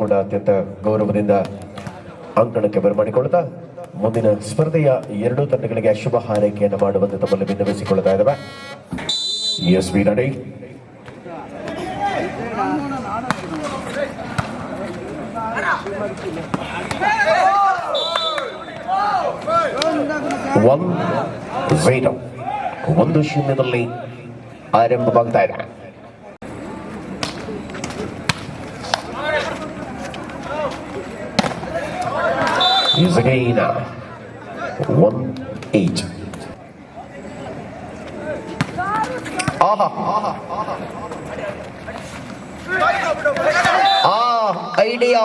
ಕೂಡ ಅತ್ಯಂತ ಗೌರವದಿಂದ ಅಂಕಣಕ್ಕೆ ಬರಮಾಡಿಕೊಳ್ಳುತ್ತಾ ಮುಂದಿನ ಸ್ಪರ್ಧೆಯ ಎರಡೂ ತಂಡಗಳಿಗೆ ಶುಭ ಹಾರೈಕೆಯನ್ನು ಮಾಡುವಂತೆ ತಮ್ಮಲ್ಲಿ ವಿನ್ನವಿಸಿಕೊಳ್ಳುತ್ತಾ ಇದ್ದಾವೆ. Yes be ready. ಒಂದು ಶೂನ್ಯದಲ್ಲಿ ಆರಂಭವಾಗ್ತಾ ಇದೆ. Is again 1-8. ಐಡಿಯಾ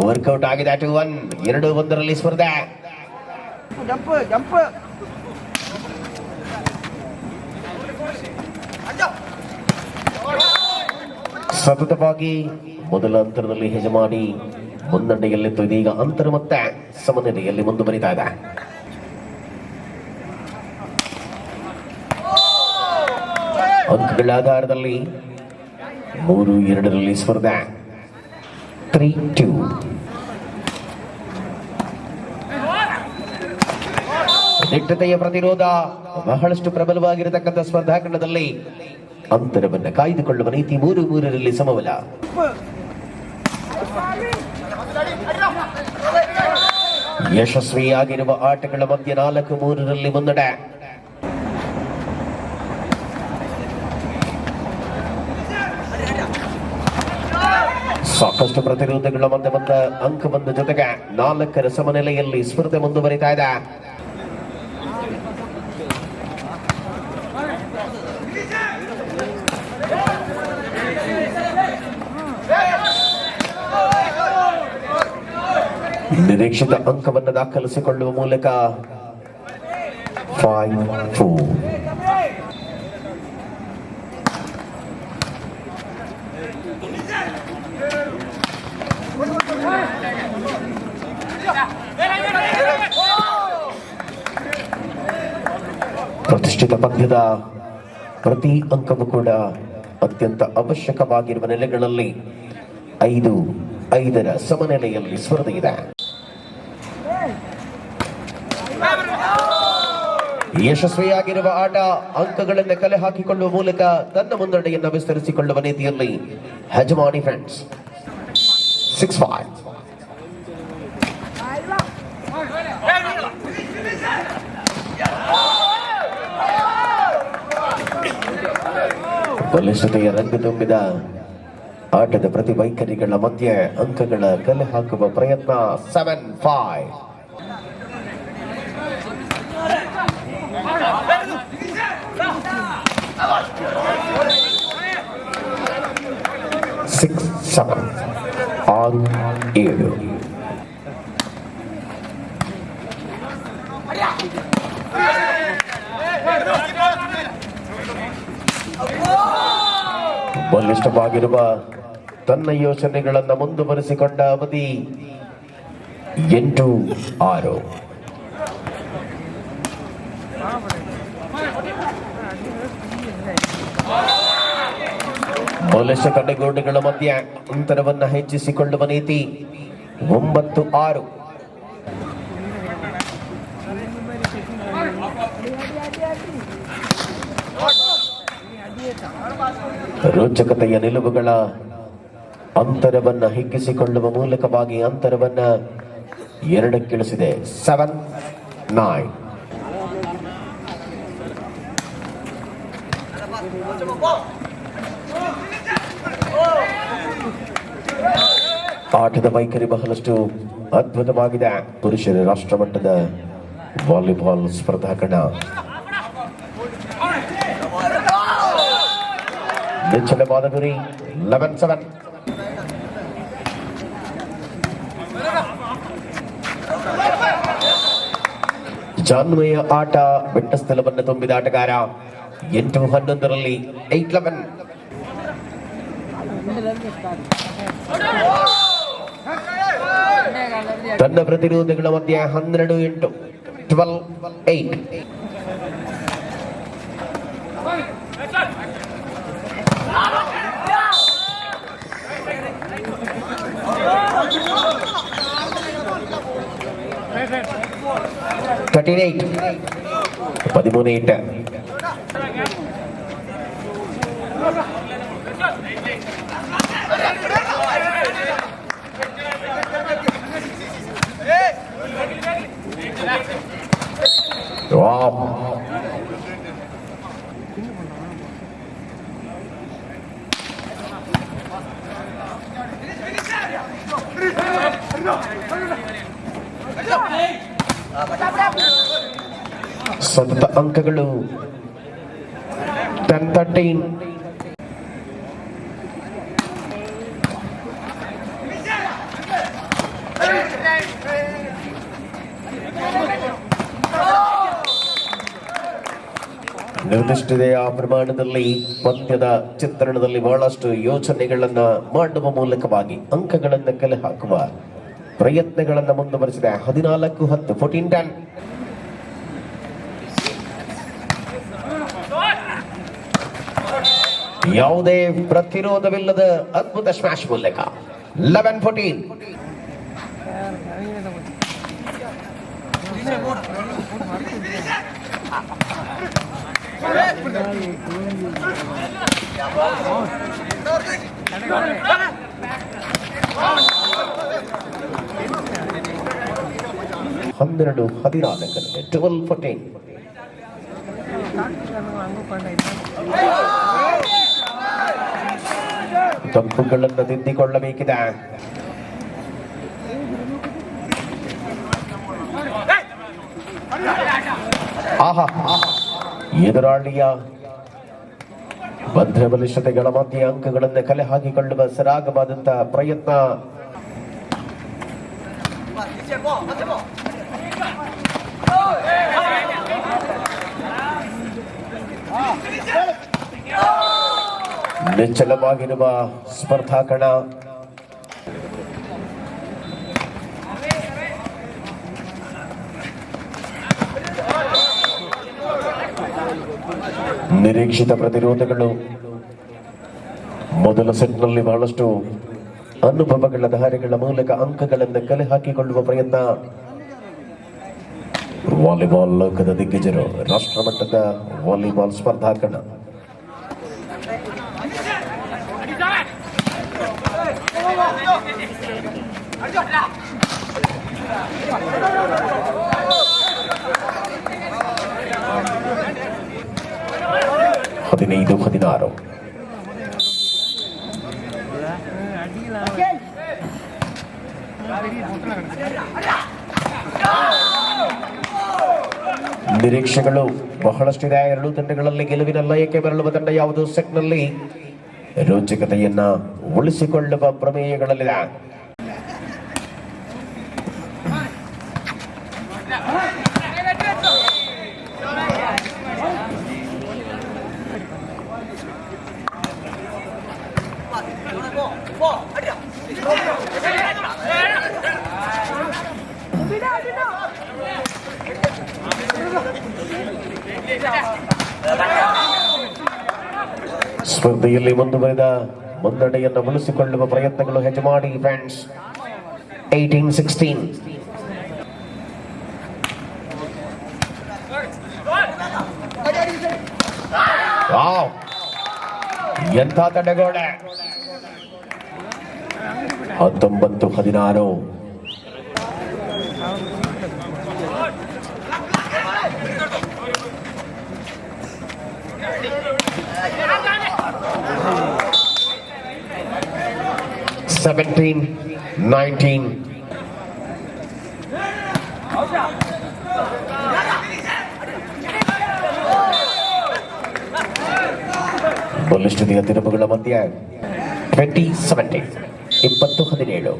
ವರ್ಕೌಟ್ ಆಗಿದೆ. 2-1 2-1 ಸ್ಪರ್ಧೆ. ಸತತವಾಗಿ ಮೊದಲ ಅಂತರದಲ್ಲಿ ಹೆಜಮಾಡಿ ಮುನ್ನಡೆಯಲ್ಲಿತ್ತು. ಇದೀಗ ಅಂತರ ಮತ್ತೆ ಸಮನಿಲೆಯಲ್ಲಿ ಮುಂದುವರಿತಾ ಇದೆ. ಅಂಕಗಳ ಆಧಾರದಲ್ಲಿ 3-2 ಸ್ಪರ್ಧೆ. 3-2. ದಿಟ್ಟತೆಯ ಪ್ರತಿರೋಧ ಬಹಳಷ್ಟು ಪ್ರಬಲವಾಗಿರತಕ್ಕಂಥ ಸ್ಪರ್ಧಾಕಂಡದಲ್ಲಿ ಅಂತರವನ್ನು ಕಾಯ್ದುಕೊಳ್ಳುವ ನೀತಿ 3-3 ಸಮಬಲ. ಯಶಸ್ವಿಯಾಗಿರುವ ಆಟಗಳ ಮಧ್ಯೆ 4-3 ಮುನ್ನಡೆ. ಸಾಕಷ್ಟು ಪ್ರತಿರೋಧಗಳ ಮಧ್ಯೆ ಬಂದ ಅಂಕ ಬಂದ ಜೊತೆಗೆ 4 ಸಮನಿಲೆಯಲ್ಲಿ ಸ್ಪರ್ಧೆ ಮುಂದುವರಿತಾ ಇದೆ. ನಿರೀಕ್ಷಿತ ಅಂಕವನ್ನು ದಾಖಲಿಸಿಕೊಳ್ಳುವ ಮೂಲಕ 5-4. ಪ್ರತಿಷ್ಠಿತ ಪಂದ್ಯದ ಪ್ರತಿ ಅಂಕವೂ ಕೂಡ ಅತ್ಯಂತ ಅವಶ್ಯಕವಾಗಿರುವ ನೆಲೆಗಳಲ್ಲಿ 5-5 ಸಮನೆಲೆಯಲ್ಲಿ ಸ್ಪರ್ಧೆ ಇದೆ. ಯಶಸ್ವಿಯಾಗಿರುವ ಆಟ ಅಂಕಗಳನ್ನು ಕಲೆ ಹಾಕಿಕೊಳ್ಳುವ ಮೂಲಕ ತನ್ನ ಮುನ್ನಡೆಯನ್ನು ವಿಸ್ತರಿಸಿಕೊಳ್ಳುವ ನೀತಿಯಲ್ಲಿ ಹೆಜಮಾಡಿ ಫ್ರೆಂಡ್ಸ್ 6-5. ಬಲಿಷ್ಠತೆಯ ರಂಗು ತುಂಬಿದ ಆಟದ ಪ್ರತಿ ವೈಖರಿಗಳ ಮಧ್ಯೆ ಅಂಕಗಳ ಕಲೆ ಹಾಕುವ ಪ್ರಯತ್ನ. 7-5. ಆರು 7. ಬಲಿಷ್ಠವಾಗಿರುವ ತನ್ನ ಯೋಚನೆಗಳನ್ನು ಮುಂದುವರಿಸಿಕೊಂಡ ಅವಧಿ 8-6. ಬಲಿಷ್ಠ ಕಡೆಗೋಡೆಗಳ ಮಧ್ಯೆ ಅಂತರವನ್ನು ಹೆಚ್ಚಿಸಿಕೊಳ್ಳುವ ನೀತಿ 9-6. ರೋಚಕತೆಯ ನಿಲುವುಗಳ ಅಂತರವನ್ನ ಹಿಗ್ಗಿಸಿಕೊಳ್ಳುವ ಮೂಲಕವಾಗಿ ಅಂತರವನ್ನ 2 ಇಳಿಸಿದೆ. 7-9. ಆಟದ ವೈಖರಿ ಬಹಳಷ್ಟು ಅದ್ಭುತವಾಗಿದೆ. ಪುರುಷರ ರಾಷ್ಟ್ರಮಟ್ಟದ ವಾಲಿಬಾಲ್ ಸ್ಪರ್ಧಾಕಣ ನಿಚ್ಚಳವಾದ ಗುರಿ. 11-7. ಜಾನ್ಮೆಯ ಆಟ ಬೆಟ್ಟ ಸ್ಥಳವನ್ನು ತುಂಬಿದ ಆಟಗಾರ. 8-11 8-11. ತನ್ನ ಪ್ರತಿರೋಧಗಳ ಮಧ್ಯೆ 12-8 12-8. 38 13 ಸತತ ಅಂಕಗಳು 10-13. ನಿರ್ದಿಷ್ಟತೆಯ ಪ್ರಮಾಣದಲ್ಲಿ ಪಂದ್ಯದ ಚಿತ್ರಣದಲ್ಲಿ ಬಹಳಷ್ಟು ಯೋಚನೆಗಳನ್ನ ಮಾಡುವ ಮೂಲಕವಾಗಿ ಅಂಕಗಳನ್ನು ಕಲೆ ಹಾಕುವ ಪ್ರಯತ್ನಗಳನ್ನು ಮುಂದುವರೆಸಿದೆ. 14-10 14-10. ಯಾವುದೇ ಪ್ರತಿರೋಧವಿಲ್ಲದ ಅದ್ಭುತ ಸ್ಮ್ಯಾಶ್ ಮೂಲಕ 11-14. ಹನ್ನೆರಡು 14 12-14. ತಪ್ಪುಗಳನ್ನು ತಿದ್ದಿಕೊಳ್ಳಬೇಕಿದೆ. ಎದುರಾಳಿಯ ಭದ್ರ ಬಲಿಷ್ಠತೆಗಳ ಮಧ್ಯೆ ಅಂಕಗಳನ್ನು ಕಲೆ ಹಾಕಿಕೊಳ್ಳುವ ಸರಾಗವಾದಂತಹ ಪ್ರಯತ್ನ. ನಿಚ್ಚಳವಾಗಿರುವ ಸ್ಪರ್ಧಾ ಕಣ. ನಿರೀಕ್ಷಿತ ಪ್ರತಿರೋಧಗಳು. ಮೊದಲ ಸೆಟ್ನಲ್ಲಿ ಬಹಳಷ್ಟು ಅನುಭವಗಳ ಧಾರೆಗಳ ಮೂಲಕ ಅಂಕಗಳನ್ನು ಕಲೆ ಹಾಕಿಕೊಳ್ಳುವ ಪ್ರಯತ್ನ. ವಾಲಿಬಾಲ್ ಲೋಕದ ದಿಗ್ಗಜರು, ರಾಷ್ಟ್ರಮಟ್ಟದ ವಾಲಿಬಾಲ್ ಸ್ಪರ್ಧಾ ಕಣ. ಹದಿನೈದು 16. ನಿರೀಕ್ಷೆಗಳು ಬಹಳಷ್ಟಿದೆ. ಎರಡೂ ತಂಡಗಳಲ್ಲಿ ಗೆಲುವಿನ ಲಯಕ್ಕೆ ಬರಳುವ ತಂಡ ಯಾವುದು ಸೆಟ್ನಲ್ಲಿ ರೋಚಕತೆಯನ್ನ ಉಳಿಸಿಕೊಳ್ಳುವ ಪ್ರಮೇಯಗಳಲ್ಲಿದೆ. ಸ್ಪರ್ಧೆಯಲ್ಲಿ ಮುಂದುವರೆದ ಮುನ್ನಡೆಯನ್ನು ಉಳಿಸಿಕೊಳ್ಳುವ ಪ್ರಯತ್ನಗಳು ಹೆಜಮಾಡಿ ಫ್ರೆಂಡ್ಸ್. 18-16. ಎಂಥ ತಡೆಗೋಡೆ. 19-16. Seventeen, 19. ಬಲಿಷ್ಠತೆಯ ತಿರುಪುಗಳ ಮಧ್ಯೆ 20-17. 20-17.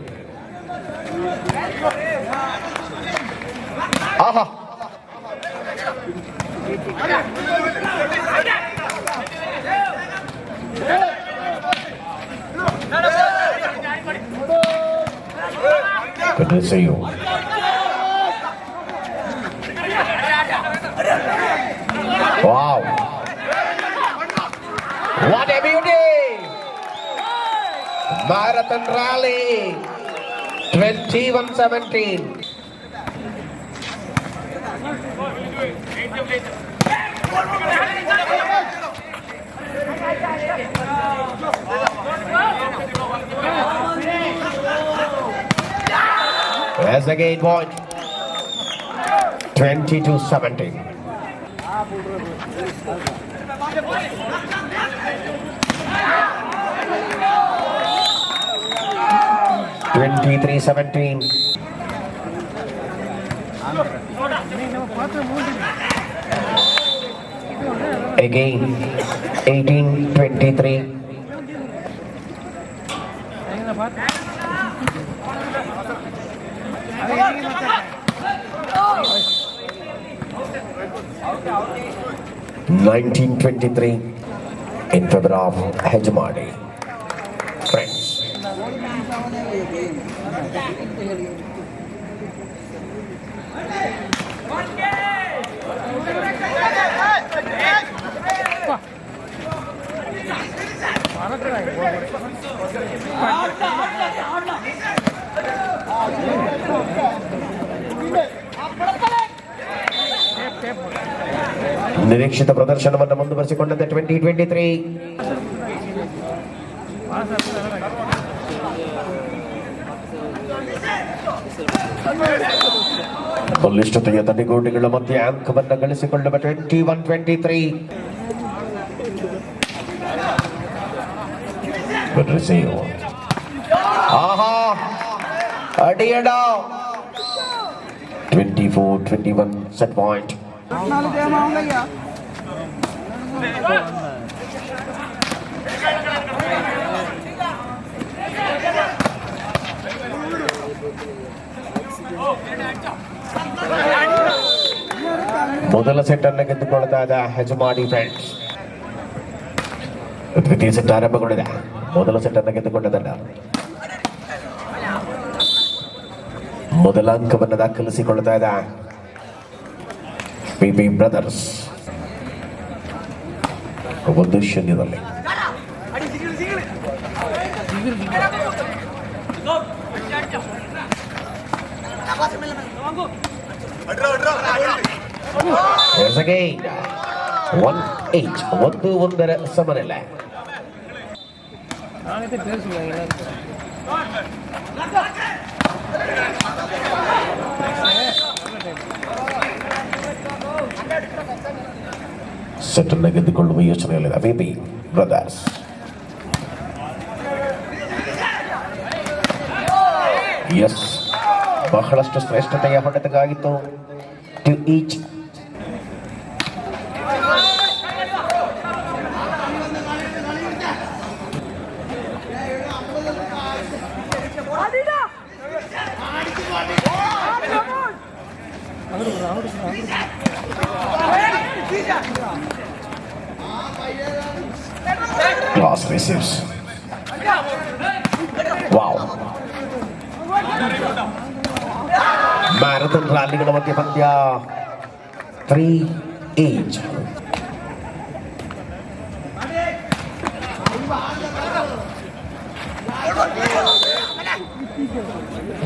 ಆಹಾ, good to see you. Wow, what a beauty. Marathon rally. 21-17. As again point 20-17. Twenty-three 17. Again 18-23. 1923 in favor of Hejamadi. Friends. ನಿರೀಕ್ಷಿತ ಪ್ರದರ್ಶನವನ್ನು ಮುಂದುವರಿಸಿಕೊಂಡಂತೆ 2023 ಬಲಿಷ್ಠತೆಯ ತಡೆಗೋಡೆಗಳ ಮಧ್ಯೆ ಅಂಕವನ್ನು ಗಳಿಸಿಕೊಳ್ಳುವ 21-23. ಆಹಾ ಅಡಿಯಡ 24-21 set point. ಮೊದಲ ಸೆಟ್ ಅನ್ನು ಗೆದ್ದುಕೊಳ್ತಾ ಇದ್ದ ಹೆಜಮಾಡಿ ಫ್ರೆಂಡ್ಸ್. ದ್ವಿತೀಯ ಸೆಟ್ ಆರಂಭಗೊಂಡಿದೆ. ಮೊದಲ ಸೆಟ್ ಅನ್ನು ಗೆದ್ದುಕೊಂಡ ತಂಡ ಮೊದಲ ಅಂಕವನ್ನು ದಾಖಲಿಸಿಕೊಳ್ತಾ ಇದ್ದ ಪಿಪಿ ಬ್ರದರ್ಸ್ ಒಂದು ಶೂನ್ಯದಲ್ಲಿ. Again 1-8 1-1 ಸಮನಿಲ್ಲ. ಸೆಟ್ ಅನ್ನು ಗೆದ್ದುಕೊಳ್ಳುವ ಯೋಚನೆಯಲ್ಲಿದೆ ಪಿಪಿ ಬ್ರದರ್ಸ್. ಎಸ್, ಬಹಳಷ್ಟು ಶ್ರೇಷ್ಠತೆಯ ಹೊಡೆತಗಾಗಿತ್ತು to each. Class receives. Wow. Marathon ರ್ಯಾಲಿಗಳ ಮಧ್ಯೆ ಪಂದ್ಯ 3-8.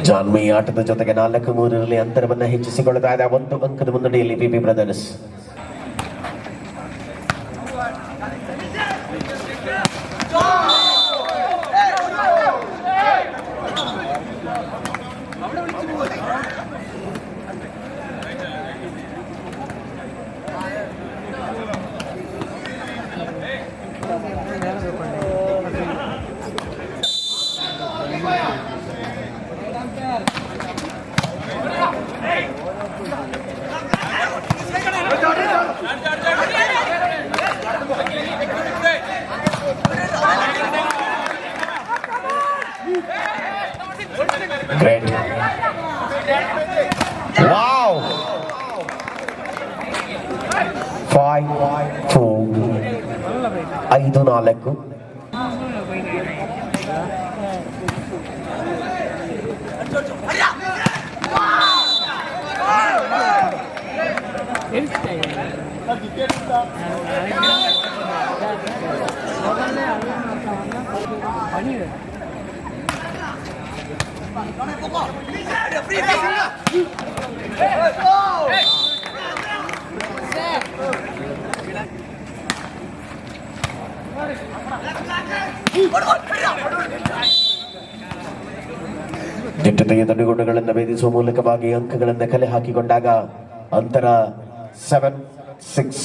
ಜಾನ್ವಿ ಆಟದ ಜೊತೆಗೆ 4-3 ಅಂತರವನ್ನು ಹೆಚ್ಚಿಸಿಕೊಳ್ಳುತ್ತಾ ಇದೆ. 1 ಅಂಕದ ಮುನ್ನಡೆಯಲ್ಲಿ ಪಿಪಿ ಬ್ರದರ್ಸ್. Great. Wow. 5-4 5-4. ದಿಟ್ಟತೆಯ ತಡೆಗೋಡುಗಳನ್ನು ಭೇದಿಸುವ ಮೂಲಕವಾಗಿ ಅಂಕಗಳನ್ನು ಕಲೆ ಹಾಕಿಕೊಂಡಾಗ ಅಂತರ 7-6.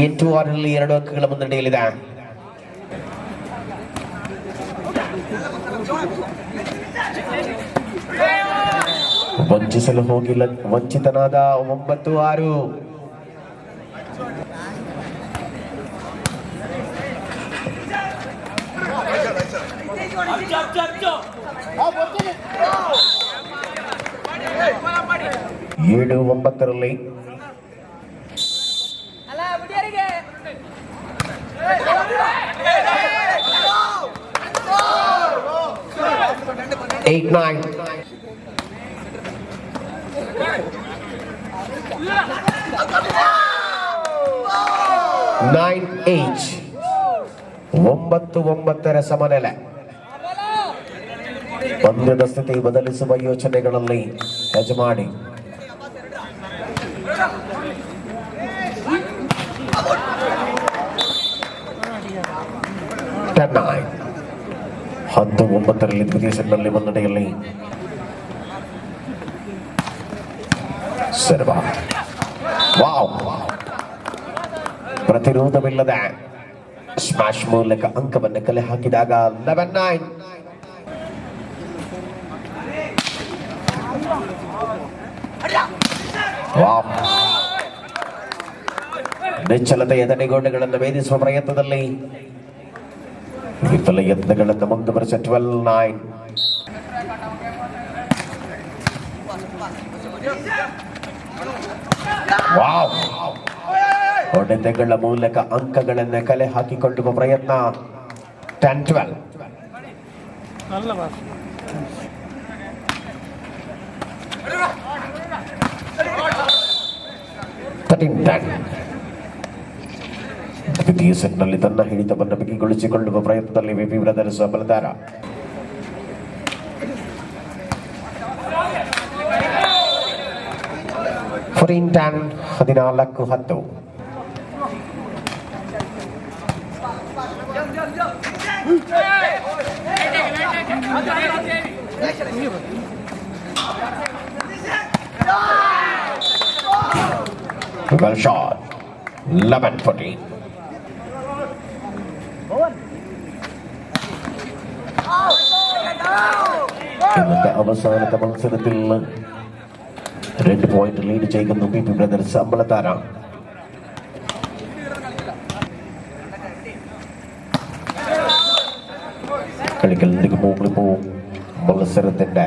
ಎಂಟು ಆರಲ್ಲಿ 2 ಅಂಕಗಳ ಮುನ್ನಡೆಯಲ್ಲಿದೆ. ವಂಚಿಸಲು ಹೋಗಿಲ್ಲ, ವಂಚಿತನಾದ 9-6. ಏಳು 9ರಲ್ಲಿ 8-9. 9-8. 9-9 ಸಮನೆಲೆ. ಪಂದ್ಯದ ಸ್ಥಿತಿ ಬದಲಿಸುವ ಯೋಚನೆಗಳಲ್ಲಿ ಹೆಜಮಾಡಿ. ಟೆನ್-9. 10-9ರಲ್ಲಿ ದ್ವಿತೀಯ ಸೆಟ್ನಲ್ಲಿ ಮುನ್ನಡೆಯಲ್ಲಿ. ಸರ್ವ ವಾವ್, ಪ್ರತಿರೋಧವಿಲ್ಲದ ಸ್ಮ್ಯಾಶ್ ಮೂಲಕ ಅಂಕವನ್ನು ಕಲೆ ಹಾಕಿದಾಗ 11-9. ವಾವ್, ನಿಶ್ಚಲತೆಯ ತಡೆಗೋಡೆಗಳನ್ನು ಭೇದಿಸುವ ಪ್ರಯತ್ನದಲ್ಲಿ ವಿಫಲ ಯತ್ನಗಳನ್ನು ಮುಂದುವರೆಸ 12-9. ವಾವ್, ಹೊಡೆತಗಳ ಮೂಲಕ ಅಂಕಗಳನ್ನು ಕಲೆ ಹಾಕಿಕೊಳ್ಳುವ ಪ್ರಯತ್ನ 10-12. 13-10. ದ್ವಿತೀಯ ಸೆಟ್ನಲ್ಲಿ ತನ್ನ ಹಿಡಿತವನ್ನು ಬಿಗಿಗೊಳಿಸಿಕೊಳ್ಳುವ ಪ್ರಯತ್ನದಲ್ಲಿ ವಿಪಿ ಬ್ರದರ್ಸ್ ಅಮಲದಾರ. ಫೋರ್ಟೀನ್ 10. 14-10. Well shot. 11-14. ഇന്നത്തെ അവസാനത്തെ മത്സരത്തിൽ 2 പോയിന്റ് ലീഡ് ചെയ്യുന്നു പി പി ബ്രദർസ് അമ്പലത്താര. കളികളിലേക്ക് പോകുമ്പോൾ മത്സരത്തിന്റെ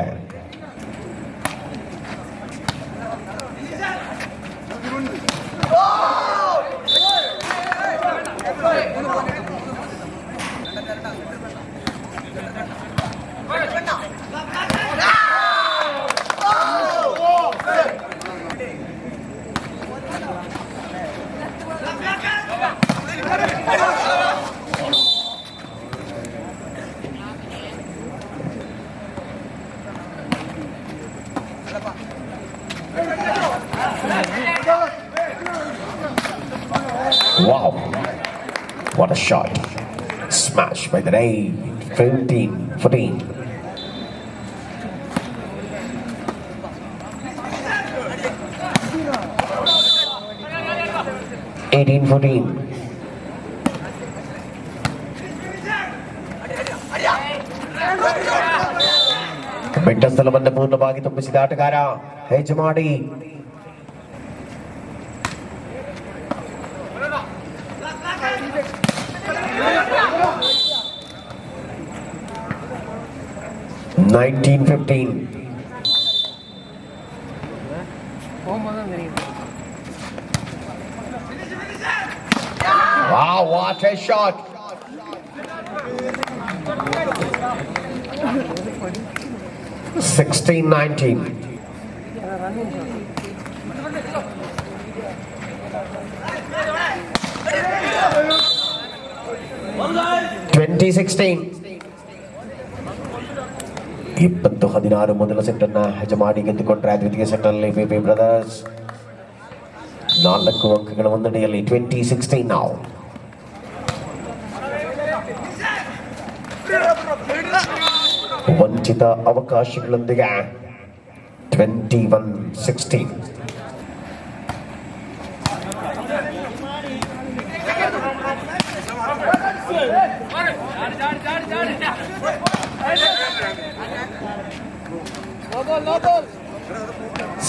wow, what a shot. Smash by the day. 15-14. 18-14. ಬಿಟ್ಟ ಸ್ಥಳವನ್ನು ಪೂರ್ಣವಾಗಿ ತುಂಬಿಸಿದ ಆಟಗಾರ ಹೇಜಮಾಡಿ. Wow, what a shot. 16-19. 2016. 20-16 ಮೊದಲ ಸೆಟ್ ಅನ್ನ ಹೆಜಮಾಡಿ ಗೆದ್ದುಕೊಂಡ್ರೆ ದ್ವಿತೀಯ ಸೆಟ್ ಅಲ್ಲಿ ಬಿಬಿ ಬ್ರದರ್ಸ್ 4 ಅಂಕಗಳ ಮುನ್ನಡೆಯಲ್ಲಿ. 2016 ನಾವು ವಂಚಿತ ಅವಕಾಶಗಳೊಂದಿಗೆ 21-16.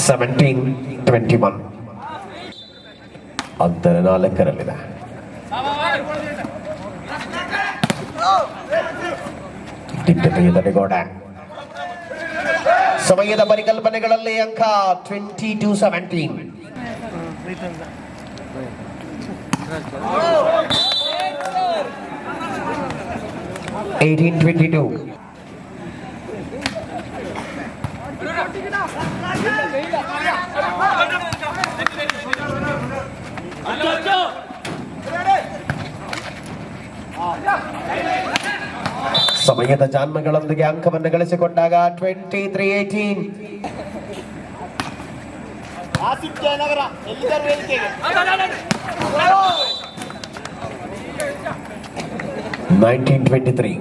Seventeen 21 ಅಂತರ 4ರಲ್ಲಿದೆ. ದಿಟ್ಟತೆಯ ತಡೆಗೋಡ. ಸಮಯದ ಪರಿಕಲ್ಪನೆಗಳಲ್ಲಿ ಅಂಕ 22-17. 18-22. ಸಮಯದ ಜಾನ್ಮಗಳೊಂದಿಗೆ ಅಂಕವನ್ನು ಗಳಿಸಿಕೊಂಡಾಗ 23-18. Jayanagar 19-23.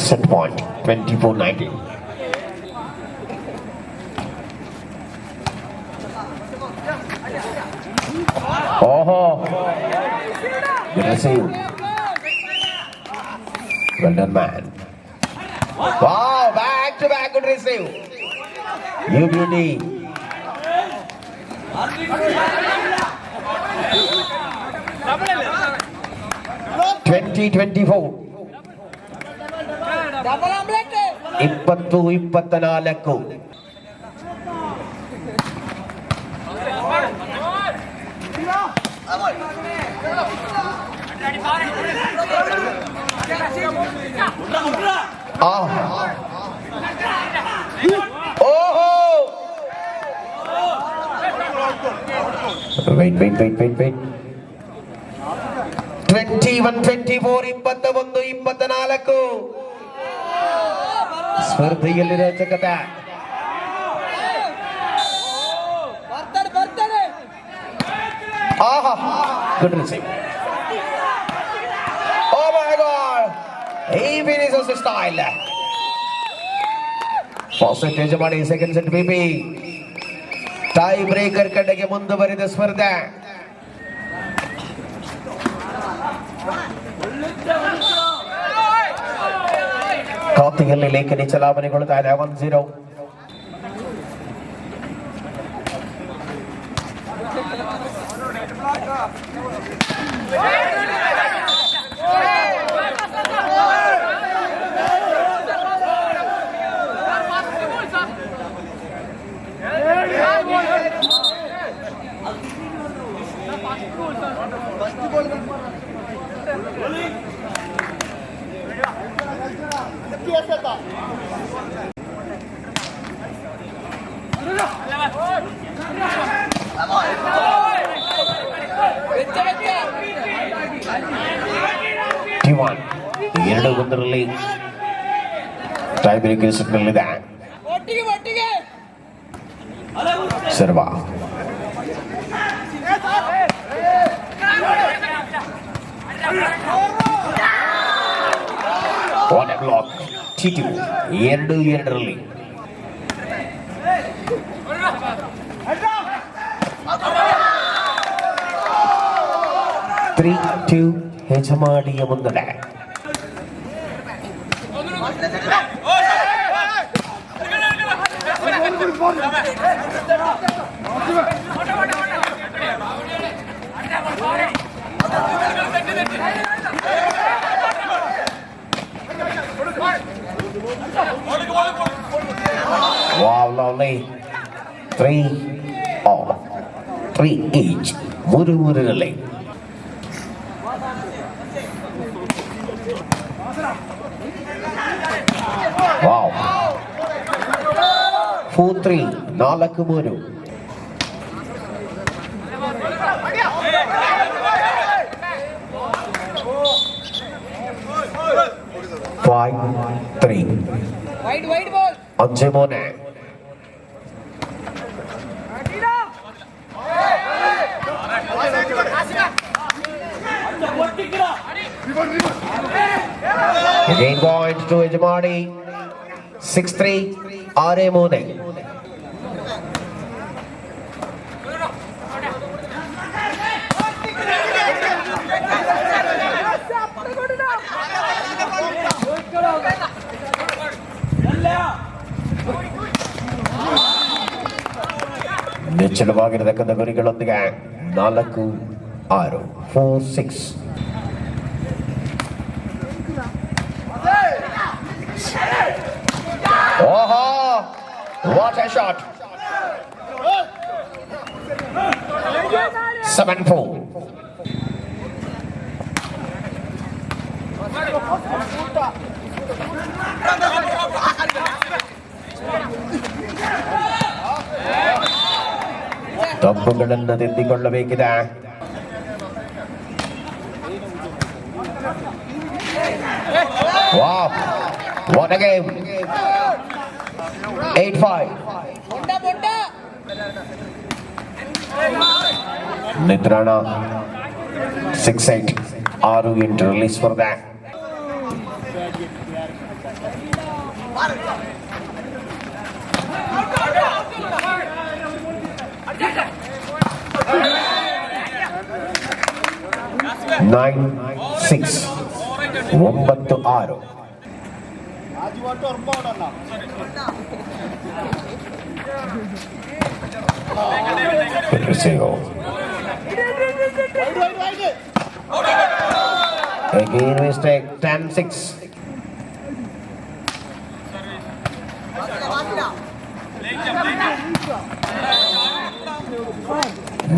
Set point 24-19. Oh, good receive. Well done, man. Wow, back to back, good receive. You beauty. 20-24. 20-24. Wait. 21-24. 21-24. ಸ್ಪರ್ಧೆಯಲ್ಲಿ ರೋಚಕತೆ. Good receive. Oh my God! He finishes the style. First set Hejamadi, second set BB. Tie breaker ಕಡೆಗೆ ಮುಂದುವರಿದ ಸ್ಪರ್ಧೆ. ಖಾತೆಯಲ್ಲಿ ಲೇಖನಿ ಚಲಾವಣೆಗೊಳ್ತಾ ಇದೆ 1-0. ಎರಡು ಒಂದರಲ್ಲಿ tie breaker ಸೆಟ್ನಲ್ಲಿದೆ. ಸರ್ವಾ ವಾಟ್ ಎ ಬ್ಲಾಕ್. T2 2-2ರಲ್ಲಿ. ಹೆಜಮಾಡಿಯ ಮುನ್ನಡೆ. Wow, lovely. 3 each. 3-3ರಲ್ಲಿ. Wow. 4-3. 4-3. 5-3. Wide ball. Anjemone. Again point to Hejamadi. 6-3. Aremone. ನಿಚ್ಚಳವಾಗಿರತಕ್ಕಂಥ ಗುರಿಗಳೊಂದಿಗೆ 4-6 4-6. ಓಹೋ, what a shot. 7-4. ತಪ್ಪುಗಳನ್ನು ತಿದ್ದಿಕೊಳ್ಳಬೇಕಿದೆ. Wow, what a game. 8-5. ನಿದ್ರಾಣ 6-8. 6 release for that. Nine, 6. 9-6. Good receive. Again mistake. 10-6.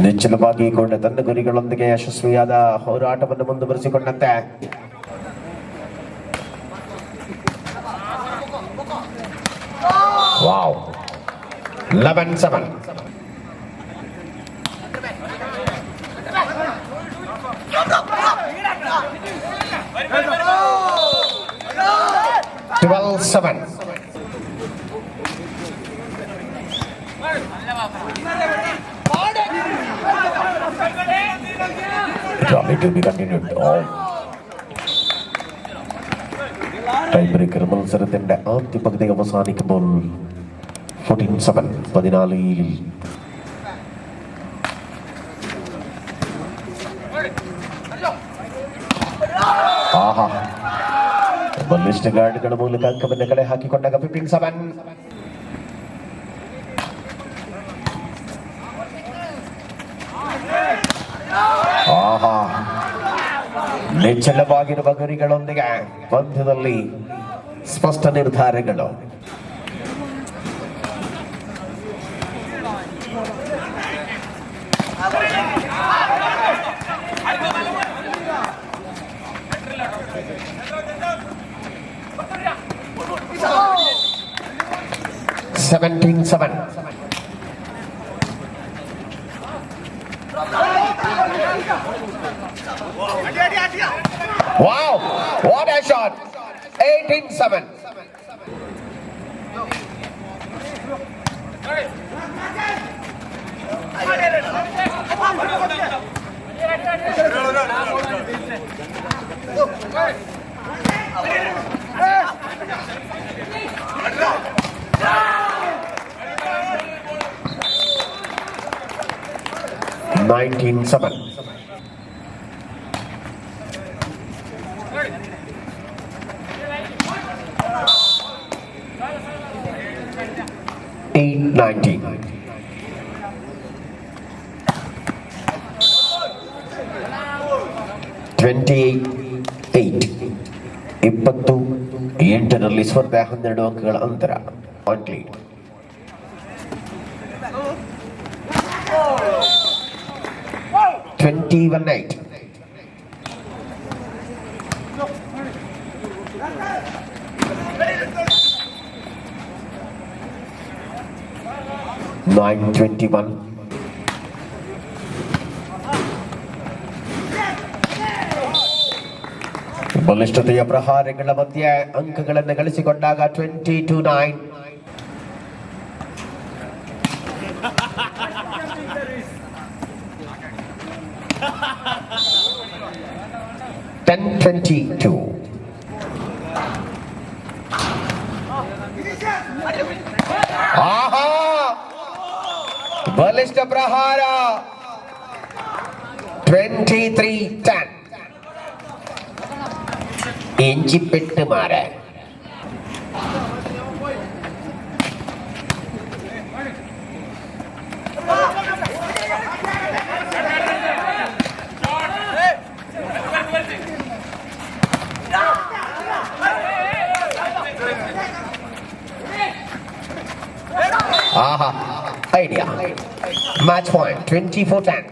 ನಿಚ್ಚಲವಾಗಿಕೊಂಡ ತನ್ನ ಗುರಿಗಳೊಂದಿಗೆ ಯಶಸ್ವಿಯಾದ ಹೋರಾಟವನ್ನು ಮುಂದುವರಿಸಿಕೊಂಡಂತೆ wow 11-7. Rally to be continued. Tiebreaker മത്സരത്തിന്റെ ആദ്യ പകുതി അവസാനിക്കുമ്പോൾ 14-7. 14. ಆಹಾ, ಬಲಿಷ್ಠ ಗಾರ್ಡ್ಗಳ ಮೂಲಕ ಅಂಕವನ್ನು ಕಲೆ ಹಾಕಿಕೊಂಡಾಗ 15-7. ಆಹಾ, ನಿಚ್ಚಳವಾಗಿರುವ ಗುರಿಗಳೊಂದಿಗೆ ಪಂದ್ಯದಲ್ಲಿ ಸ್ಪಷ್ಟ ನಿರ್ಧಾರಗಳು. $17-7. Wow, what a shot. 18-7. $19-7. $8-19. $28-8. 28 ಸ್ಪರ್ಧೆ 12 ಅಂಕಗಳ ಅಂತರ. Point lead. $21-8. $9-21. ಬಲಿಷ್ಠತೆಯ ಪ್ರಹಾರಗಳ ಮಧ್ಯೆ ಅಂಕಗಳನ್ನು ಗಳಿಸಿಕೊಂಡಾಗ 20-9. ಆಹಾ, ಬಲಿಷ್ಠ ಪ್ರಹಾರ 23-10. ಇಂಚಿ ಪೆಟ್ಟು ಮಾರ. ಆಹಾ, idea. Match point 24-10.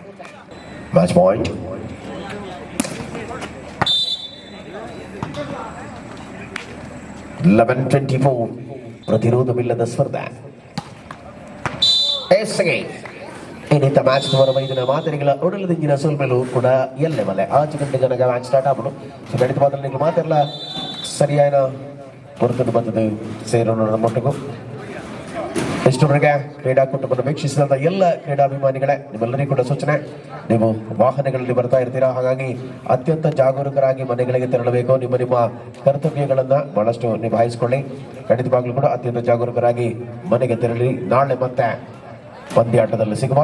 Match point. ಪ್ರತಿರೋಧವಿಲ್ಲದ ಸ್ಪರ್ಧೆ. ಇನ್ನಿತ ಮ್ಯಾಚ್ ವೈದಿನ ಮಾದರಿಗಳ ಒಡಲದಿಂಗಿನ ಸೋಲ್ಮೆಲು ಕೂಡ ಎಲ್ಲೇ ಮಲೆ 5 ಗಂಟೆ ಜನಗ ಮ್ಯಾಚ್ ಸ್ಟಾರ್ಟ್ ಆಗ್ಬಿಡು. ಸೊ ಗಣಿತ ಮಾದರಿ ಮಾತೆಲ್ಲ ಸರಿಯಾದ ಹೊರತನ್ನು ಬಂದದ್ದು ಸೇರೋಣ ಮಟ್ಟಿಗೂ. ಇಷ್ಟರವರೆಗೆ ಕ್ರೀಡಾಕೂಟವನ್ನು ವೀಕ್ಷಿಸಿದಂಥ ಎಲ್ಲ ಕ್ರೀಡಾಭಿಮಾನಿಗಳೇ, ನಿಮ್ಮೆಲ್ಲರಿಗೂ ಕೂಡ ಸೂಚನೆ, ನೀವು ವಾಹನಗಳಲ್ಲಿ ಬರ್ತಾ ಇರ್ತೀರಾ, ಹಾಗಾಗಿ ಅತ್ಯಂತ ಜಾಗರೂಕರಾಗಿ ಮನೆಗಳಿಗೆ ತೆರಳಬೇಕು. ನಿಮ್ಮ ಕರ್ತವ್ಯಗಳನ್ನು ಬಹಳಷ್ಟು ನಿಭಾಯಿಸಿಕೊಳ್ಳಿ. ಖಂಡಿತವಾಗ್ಲೂ ಕೂಡ ಅತ್ಯಂತ ಜಾಗರೂಕರಾಗಿ ಮನೆಗೆ ತೆರಳಿ. ನಾಳೆ ಮತ್ತೆ ಪಂದ್ಯಾಟದಲ್ಲಿ ಸಿಗುವ.